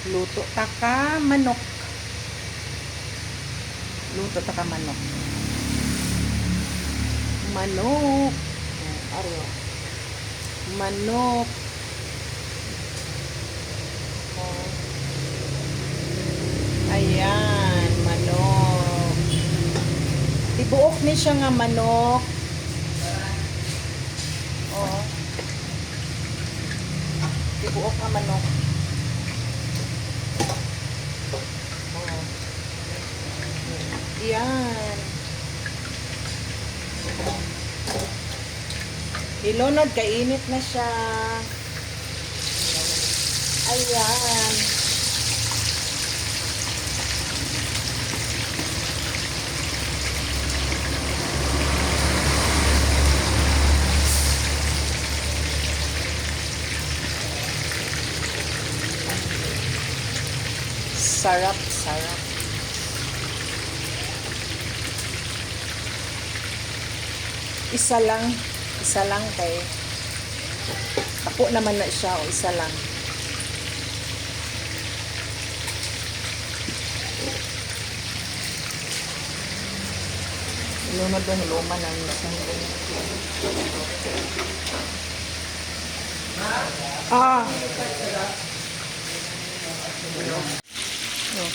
Luto ta ka manok. Luto ta ka manok. Manok. Aryo. Manok. Oh. Ayan, manok. Tibuok ni siya nga manok. Oh. Tibuok nga manok. Oh. Ayan. Ilunod, kainit na siya. Ayan. Sarap, sarap. Isa lang kay ako naman na siya o isa lang. Ilunod doon, luman ang isang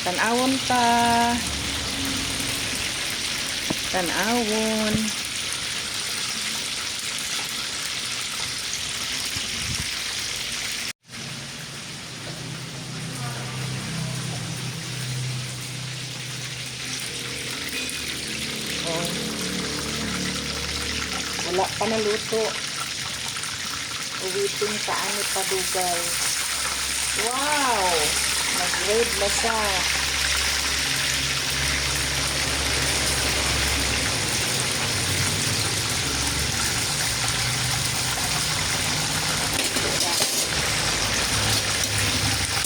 tanawon ta. Tanawon. Oh. Wala pa naluto. Uwiting kaanit pa dugay. Wow! Nag-red na siya.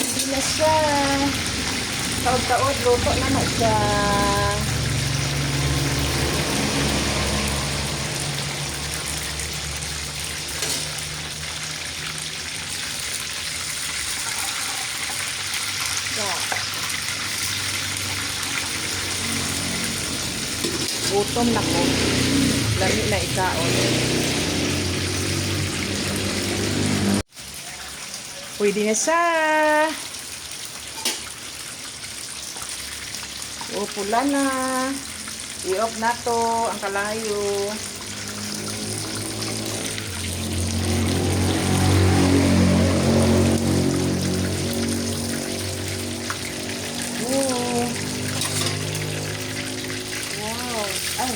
Hindi na siya. Taod-taod, luto na siya. Gutom na ko. Lami na ikaon. Pwede na siya. O, pula na. I-off na to ang kalayo. Ay.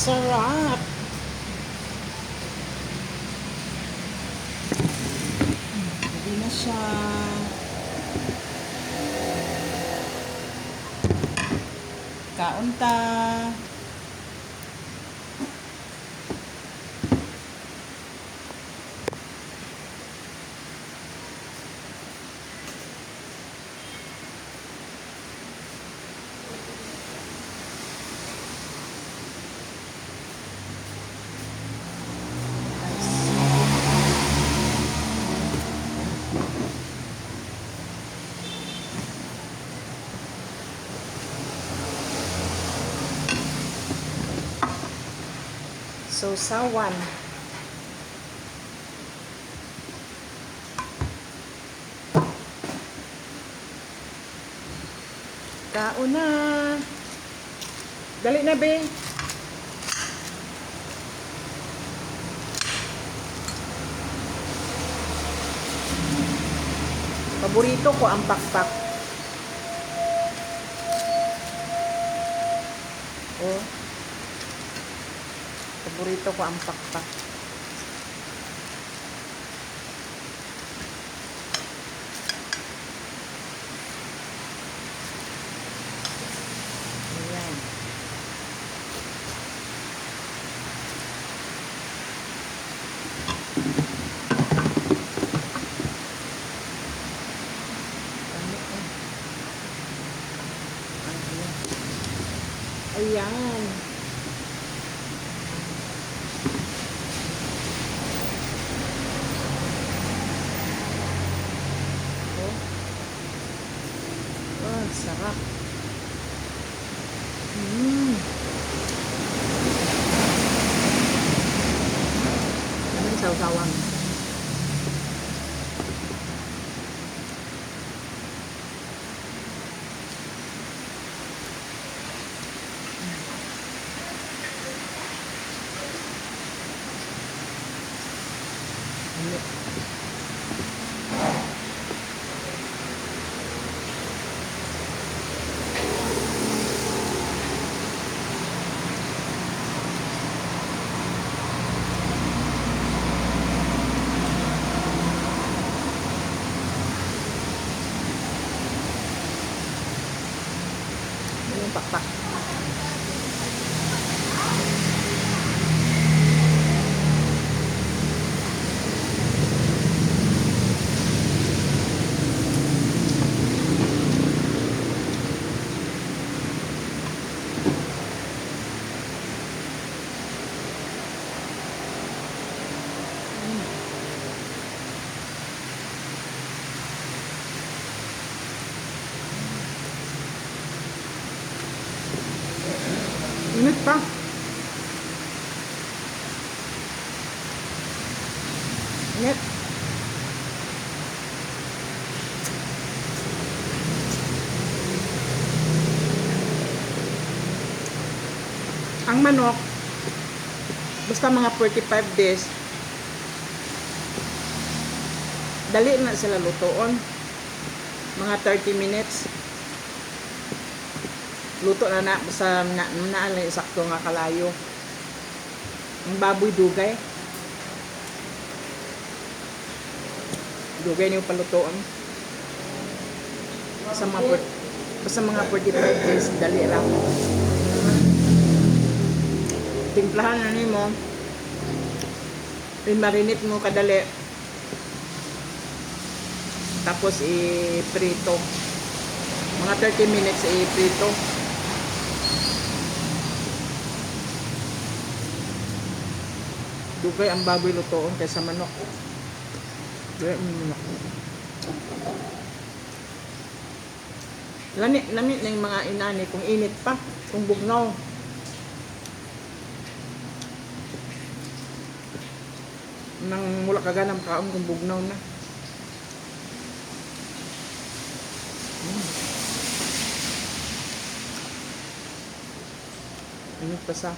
Sarap. Hindi na siya. Kaunta. So, sawan. Kaon na. Dali na, be. Paborito ko ang pakpak. Oh. Paborito ko ang pakpak. Ayan. Ayan. Oh. Oh, sarap. Ano yung sausawan? Yung pakpak. Init pa. Init. Ang manok, basta mga 45 days, dali na sila lutoon. Mga 30 minutes. Luto na na sa naalay sakto nga kalayo. Ang baboy dugay. Dugay niyo palutoon. Sa mga 45 days, dali lang. Timplahan na nimo. I-marinate mo kadali. Tapos i-prito. Mga 30 minutes i-prito. Dugay ang baboy lutoon kaysa manok. Dugay ang manok. Lami ng mga inani kung init pa, kung bugnaw. Nang mula kaganang kaon kung bugnaw na. Init pa sa.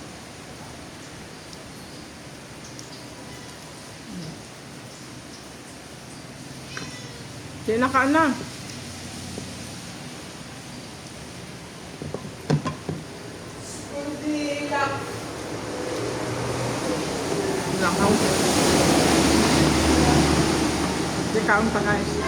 Di na ka na. Lakaw. Di kaon pa guys.